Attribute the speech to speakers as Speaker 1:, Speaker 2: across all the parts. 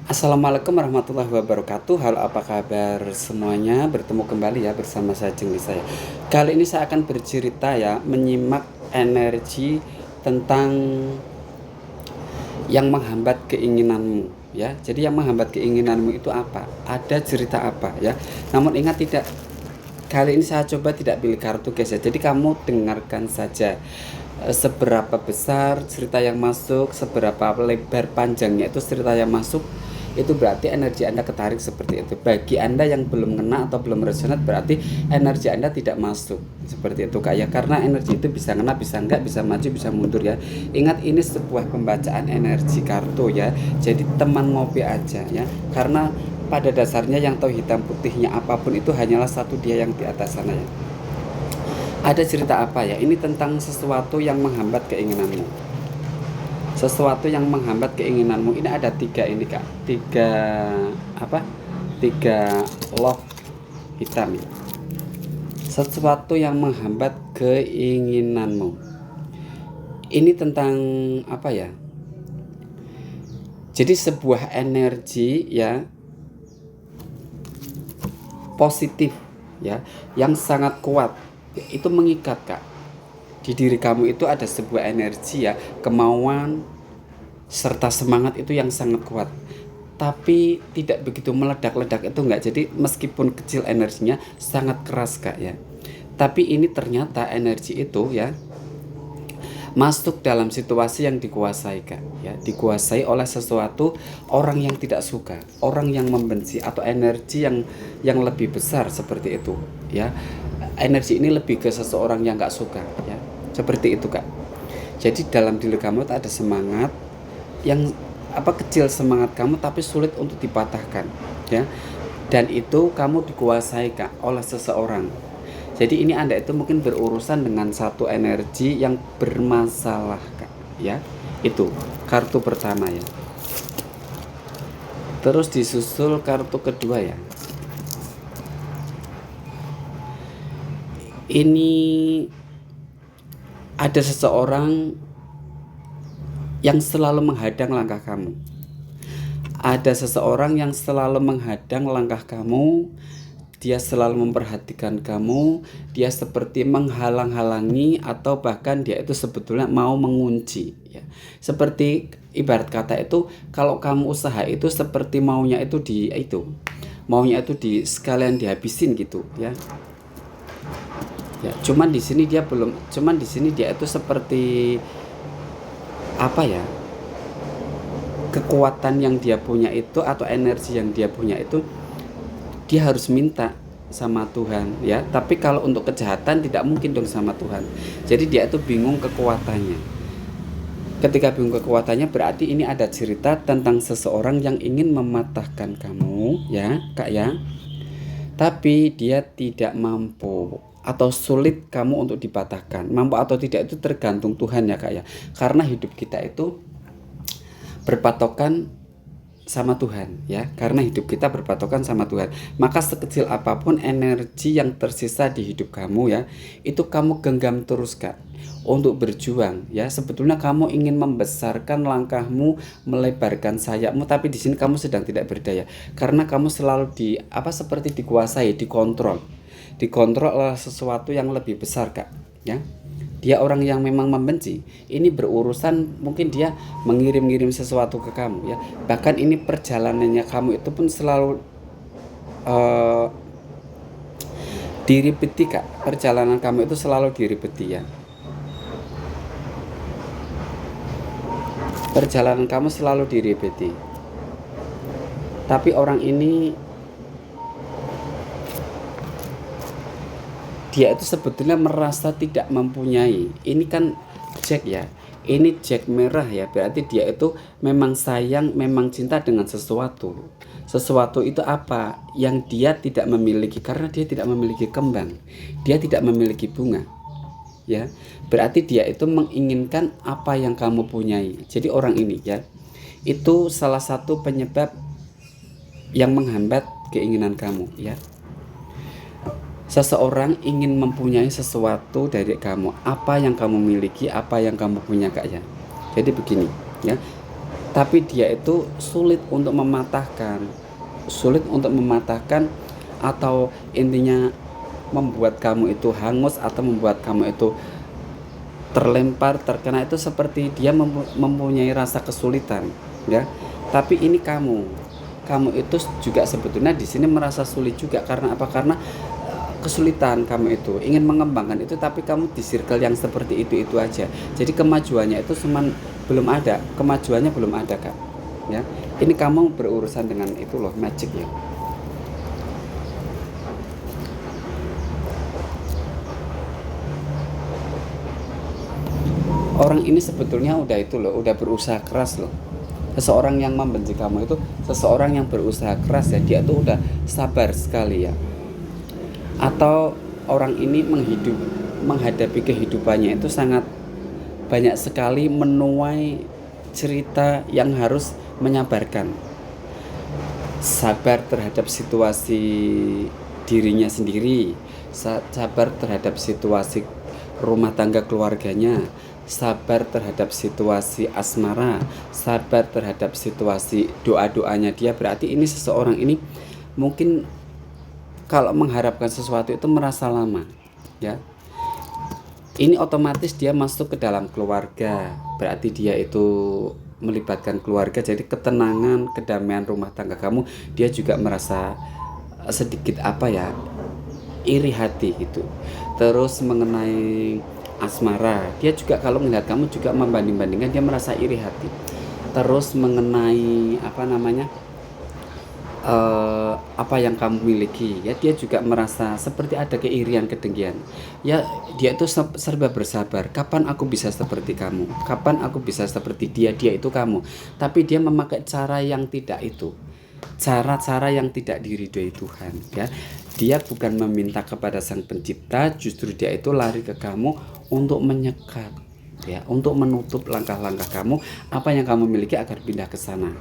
Speaker 1: Assalamualaikum warahmatullahi wabarakatuh. Halo, apa kabar semuanya? Bertemu kembali ya bersama saya Jengli saya. Kali ini saya akan bercerita ya, menyimak energi tentang yang menghambat keinginanmu ya. Jadi yang menghambat keinginanmu itu apa? Ada cerita apa ya? Namun ingat, tidak, kali ini saya coba tidak pilih kartu guys ya. Jadi kamu dengarkan saja seberapa besar cerita yang masuk, seberapa lebar panjangnya itu cerita yang masuk, itu berarti energi Anda ketarik seperti itu. Bagi Anda yang belum kena atau belum resonate, berarti energi Anda tidak masuk seperti itu Kak ya. Karena energi itu bisa kena, bisa enggak, bisa maju, bisa mundur ya. Ingat, ini sebuah pembacaan energi kartu ya. Jadi teman ngopi aja ya. Karena pada dasarnya yang tahu hitam putihnya apapun itu hanyalah satu, dia yang di atas sana ya. Ada cerita apa ya? Ini tentang sesuatu yang menghambat keinginanmu. Sesuatu yang menghambat keinginanmu. Ini ada tiga ini Kak. Tiga love hitam ya. Sesuatu yang menghambat keinginanmu. Ini tentang apa ya? Jadi sebuah energi ya, positif ya, yang sangat kuat. Itu mengikat Kak. Di diri kamu itu ada sebuah energi ya, kemauan serta semangat itu yang sangat kuat. Tapi tidak begitu meledak-ledak, itu enggak. Jadi meskipun kecil energinya, sangat keras Kak ya. Tapi ini ternyata energi itu ya masuk dalam situasi yang dikuasai Kak ya, dikuasai oleh sesuatu, orang yang tidak suka, orang yang membenci, atau energi yang lebih besar seperti itu ya. Energi ini lebih ke seseorang yang nggak suka ya, seperti itu Kak. Jadi dalam diri kamu ada semangat yang kecil, semangat kamu tapi sulit untuk dipatahkan ya, dan itu kamu dikuasai Kak oleh seseorang. Jadi ini Anda itu mungkin berurusan dengan satu energi yang bermasalah Kak ya. Itu kartu pertama ya. Terus disusul kartu kedua ya. Ini ada seseorang yang selalu menghadang langkah kamu. Ada seseorang yang selalu menghadang langkah kamu. Dia selalu memperhatikan kamu. Dia seperti menghalang-halangi, atau bahkan dia itu sebetulnya mau mengunci ya. Seperti ibarat kata itu, kalau kamu usaha itu seperti maunya itu sekalian dihabisin gitu ya. Ya, cuman di sini dia itu seperti apa ya? Kekuatan yang dia punya itu, atau energi yang dia punya itu, dia harus minta sama Tuhan ya. Tapi kalau untuk kejahatan tidak mungkin dong sama Tuhan. Jadi dia itu bingung kekuatannya. Ketika bingung kekuatannya, berarti ini ada cerita tentang seseorang yang ingin mematahkan kamu ya Kak ya. Tapi dia tidak mampu, atau sulit kamu untuk dipatahkan. Mampu atau tidak itu tergantung Tuhan ya Kak ya. Karena hidup kita itu berpatokan sama Tuhan ya. Karena hidup kita berpatokan sama Tuhan, maka sekecil apapun energi yang tersisa di hidup kamu ya, itu kamu genggam terus Kak untuk berjuang ya. Sebetulnya kamu ingin membesarkan langkahmu, melebarkan sayapmu, tapi di sini kamu sedang tidak berdaya karena kamu selalu seperti dikuasai, dikontrol oleh sesuatu yang lebih besar Kak ya. Dia orang yang memang membenci. Ini berurusan, mungkin dia mengirim-ngirim sesuatu ke kamu ya. Bahkan ini perjalanannya kamu itu pun selalu diripeti Kak. Perjalanan kamu itu selalu diripeti ya. Perjalanan kamu selalu diripeti. Tapi orang ini, dia itu sebetulnya merasa tidak mempunyai. Ini kan Jack ya. Ini Jack merah ya. Berarti dia itu memang sayang, memang cinta dengan sesuatu. Sesuatu itu apa? Yang dia tidak memiliki, karena dia tidak memiliki kembang. Dia tidak memiliki bunga. Ya. Berarti dia itu menginginkan apa yang kamu punyai. Jadi orang ini ya, itu salah satu penyebab yang menghambat keinginan kamu ya. Seseorang ingin mempunyai sesuatu dari kamu, apa yang kamu miliki, apa yang kamu punya Kak ya. Jadi begini ya. tapi dia itu sulit untuk mematahkan, atau intinya membuat kamu itu hangus atau membuat kamu itu terlempar, terkena, itu seperti dia mempunyai rasa kesulitan, ya. Tapi ini kamu itu juga sebetulnya di sini merasa sulit juga. Karena apa? Karena kesulitan kamu itu ingin mengembangkan itu, tapi kamu di circle yang seperti itu aja. Jadi kemajuannya itu kemajuannya belum ada, Kak. Ya, ini kamu berurusan dengan itu loh, magic ya. Orang ini sebetulnya udah berusaha keras loh. Seseorang yang membenci kamu itu seseorang yang berusaha keras ya, dia tuh udah sabar sekali ya. Atau orang ini menghadapi kehidupannya itu sangat banyak sekali menuai cerita yang harus menyabarkan. Sabar terhadap situasi dirinya sendiri, sabar terhadap situasi rumah tangga keluarganya, sabar terhadap situasi asmara, sabar terhadap situasi doa-doanya dia. Berarti ini seseorang ini mungkin kalau mengharapkan sesuatu itu merasa lama, ya. Ini otomatis dia masuk ke dalam keluarga, berarti dia itu melibatkan keluarga. Jadi ketenangan, kedamaian rumah tangga kamu, dia juga merasa sedikit iri hati gitu. Terus mengenai asmara, dia juga kalau melihat kamu juga membanding-bandingkan, dia merasa iri hati. Terus mengenai apa yang kamu miliki ya, dia juga merasa seperti ada keirian, kedengkian ya. Dia itu serba bersabar, kapan aku bisa seperti kamu, kapan aku bisa seperti dia itu kamu. Tapi dia memakai cara yang tidak itu, cara-cara yang tidak diridhoi Tuhan ya. Dia bukan meminta kepada Sang Pencipta, justru dia itu lari ke kamu untuk menyekat ya, untuk menutup langkah-langkah kamu. Apa yang kamu miliki agar pindah ke sana.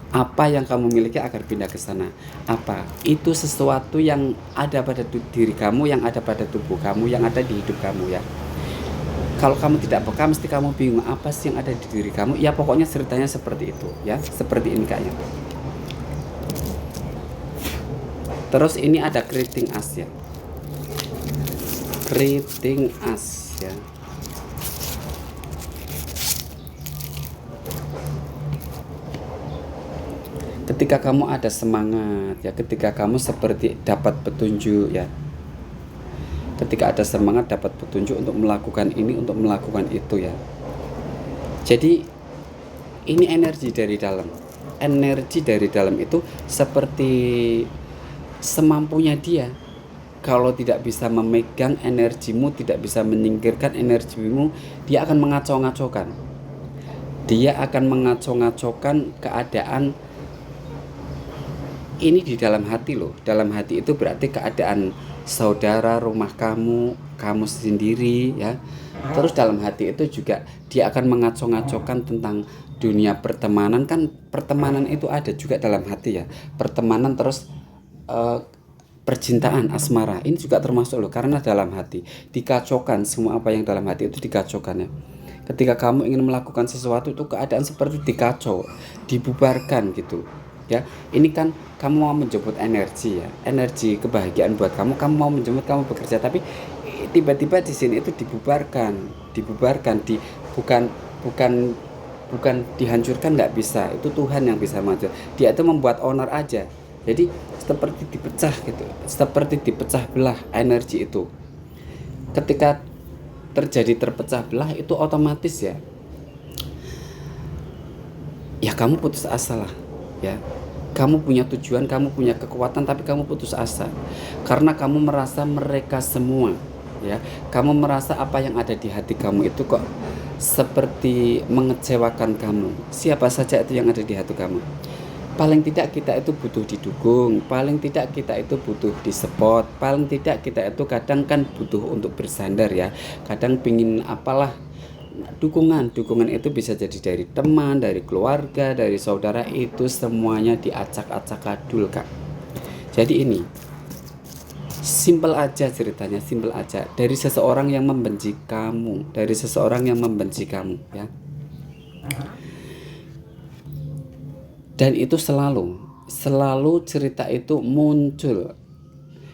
Speaker 1: Apa yang kamu miliki agar pindah ke sana. Apa? Itu sesuatu yang ada pada diri kamu, yang ada pada tubuh kamu, yang ada di hidup kamu ya. Kalau kamu tidak peka, mesti kamu bingung apa sih yang ada di diri kamu. Ya pokoknya ceritanya seperti itu ya, seperti ini kayaknya. Terus ini ada keriting as ya. Keriting as ya. Ketika kamu ada semangat ya, ketika kamu seperti dapat petunjuk ya. Ketika ada semangat, dapat petunjuk untuk melakukan ini, untuk melakukan itu ya. Jadi ini energi dari dalam. Energi dari dalam itu seperti semampunya dia. Kalau tidak bisa memegang energimu, tidak bisa menyingkirkan energimu, dia akan mengacau-ngacaukan. Dia akan mengacau-ngacaukan keadaan ini di dalam hati loh. Dalam hati itu berarti keadaan saudara, rumah kamu sendiri ya. Terus dalam hati itu juga dia akan mengacau-ngacaukan tentang dunia pertemanan. Kan pertemanan itu ada juga dalam hati ya. Pertemanan, terus percintaan, asmara, ini juga termasuk loh. Karena dalam hati dikacaukan, semua apa yang dalam hati itu dikacaukan ya. Ketika kamu ingin melakukan sesuatu itu keadaan seperti dikacau, dibubarkan gitu ya. Ini kan kamu mau menjemput energi ya, energi kebahagiaan buat kamu mau menjemput, kamu bekerja, tapi tiba-tiba di sini itu dibubarkan, bukan dihancurkan, nggak bisa. Itu Tuhan yang bisa maju. Dia itu membuat owner aja. Jadi seperti dipecah gitu, seperti dipecah belah energi itu. Ketika terjadi terpecah belah itu otomatis ya kamu putus asa lah ya. Kamu punya tujuan, kamu punya kekuatan, tapi kamu putus asa karena kamu merasa mereka semua ya, kamu merasa apa yang ada di hati kamu itu kok seperti mengecewakan kamu. Siapa saja itu yang ada di hati kamu. Paling tidak kita itu butuh didukung, paling tidak kita itu butuh disupport, paling tidak kita itu kadang kan butuh untuk bersandar ya. Kadang pingin apalah, dukungan itu bisa jadi dari teman, dari keluarga, dari saudara, itu semuanya diacak-acak adul Kak. Jadi ini simple aja ceritanya, simple aja. Dari seseorang yang membenci kamu, ya. Dan itu selalu cerita itu muncul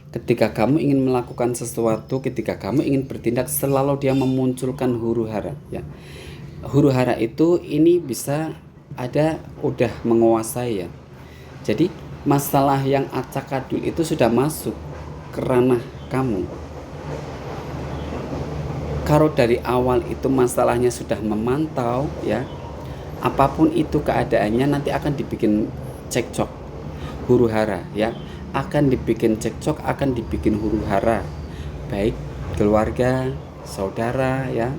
Speaker 1: ketika kamu ingin melakukan sesuatu, ketika kamu ingin bertindak, selalu dia memunculkan huru hara ya. Huru hara itu ini bisa ada udah menguasai ya. Jadi masalah yang acak-adul itu sudah masuk ke ranah kamu. Kalau dari awal itu masalahnya sudah memantau ya, apapun itu keadaannya nanti akan dibikin cekcok, huru hara ya, akan dibikin cekcok, akan dibikin huru hara, baik keluarga, saudara ya,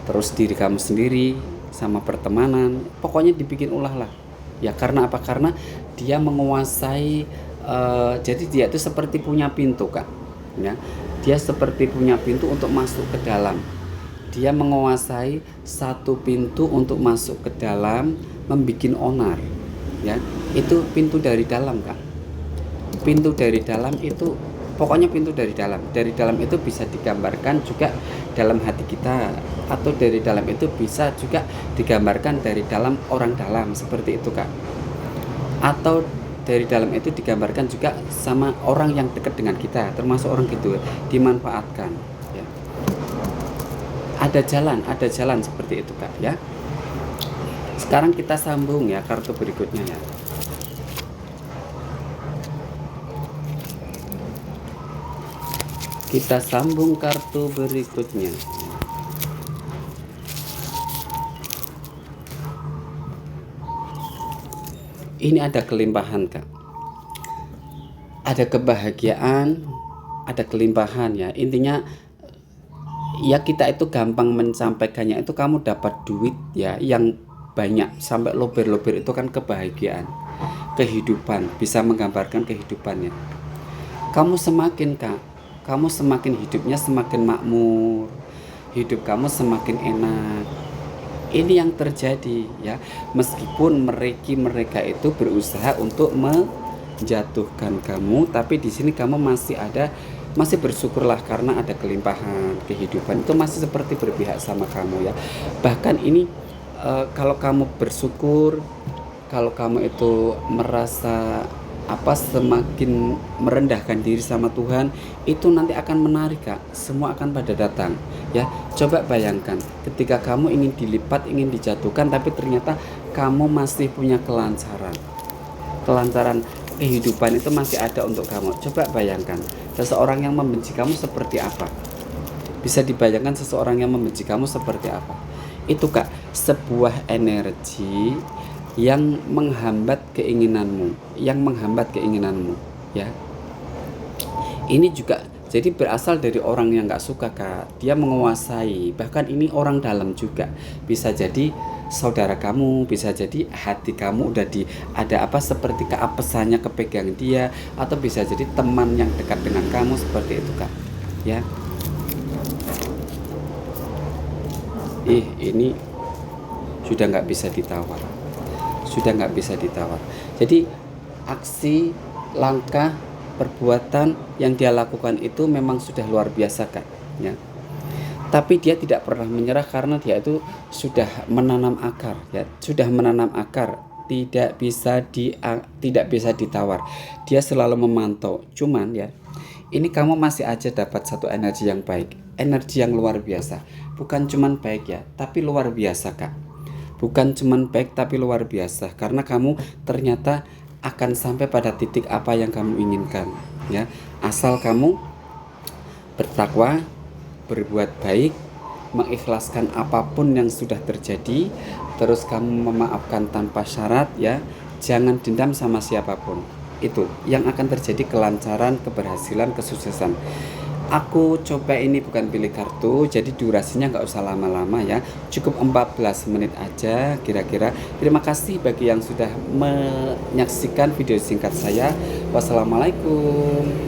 Speaker 1: terus diri kamu sendiri sama pertemanan, pokoknya dibikin ulah lah ya. Karena apa? Karena dia menguasai, jadi dia itu seperti punya pintu kak ya, dia seperti punya pintu untuk masuk ke dalam. Dia menguasai satu pintu untuk masuk ke dalam, membikin onar ya. Itu pintu dari dalam kak, pintu dari dalam itu pokoknya pintu dari dalam. Dari dalam itu bisa digambarkan juga dalam hati kita, atau dari dalam itu bisa juga digambarkan dari dalam orang dalam, seperti itu kak. Atau dari dalam itu digambarkan juga sama orang yang dekat dengan kita, termasuk orang gitu, dimanfaatkan ya. Ada jalan seperti itu kak ya. Sekarang kita sambung ya kartu berikutnya ya. Kita sambung kartu berikutnya. Ini ada kelimpahan kak, ada kebahagiaan, ada kelimpahan ya. Intinya ya kita itu gampang menyampaikannya, itu kamu dapat duit ya yang banyak sampai lober-lober, itu kan kebahagiaan, kehidupan, bisa menggambarkan kehidupannya. Kamu semakin hidupnya semakin makmur, hidup kamu semakin enak. Ini yang terjadi ya, meskipun mereka itu berusaha untuk menjatuhkan kamu, tapi di sini kamu masih bersyukurlah karena ada kelimpahan kehidupan itu masih seperti berpihak sama kamu ya. Bahkan ini kalau kamu bersyukur, kalau kamu itu merasa semakin merendahkan diri sama Tuhan, itu nanti akan menarik kak, semua akan pada datang ya. Coba bayangkan ketika kamu ingin dilipat, ingin dijatuhkan, tapi ternyata kamu masih punya kelancaran kehidupan itu masih ada untuk kamu. Coba bayangkan seseorang yang membenci kamu seperti apa. Bisa dibayangkan seseorang yang membenci kamu seperti apa. Itu kak, sebuah energi yang menghambat keinginanmu ya. Ini juga jadi berasal dari orang yang gak suka kak, dia menguasai. Bahkan ini orang dalam juga, bisa jadi saudara kamu, bisa jadi hati kamu udah ada seperti keapesannya kepegang dia, atau bisa jadi teman yang dekat dengan kamu, seperti itu kak ya. Ini sudah nggak bisa ditawar. Jadi aksi, langkah, perbuatan yang dia lakukan itu memang sudah luar biasa kak ya. Tapi dia tidak pernah menyerah karena dia itu sudah menanam akar ya, tidak bisa ditawar. Dia selalu memantau. Cuman ya, ini kamu masih aja dapat satu energi yang baik, energi yang luar biasa. Bukan cuman baik ya, tapi luar biasa kak. Bukan cuman baik tapi luar biasa, karena kamu ternyata akan sampai pada titik apa yang kamu inginkan ya. Asal kamu bertakwa, berbuat baik, mengikhlaskan apapun yang sudah terjadi, terus kamu memaafkan tanpa syarat ya. Jangan dendam sama siapapun. Itu yang akan terjadi, kelancaran, keberhasilan, kesuksesan. Aku coba ini bukan pilih kartu, jadi durasinya nggak usah lama-lama ya, cukup 14 menit aja kira-kira. Terima kasih bagi yang sudah menyaksikan video singkat saya. Wassalamualaikum.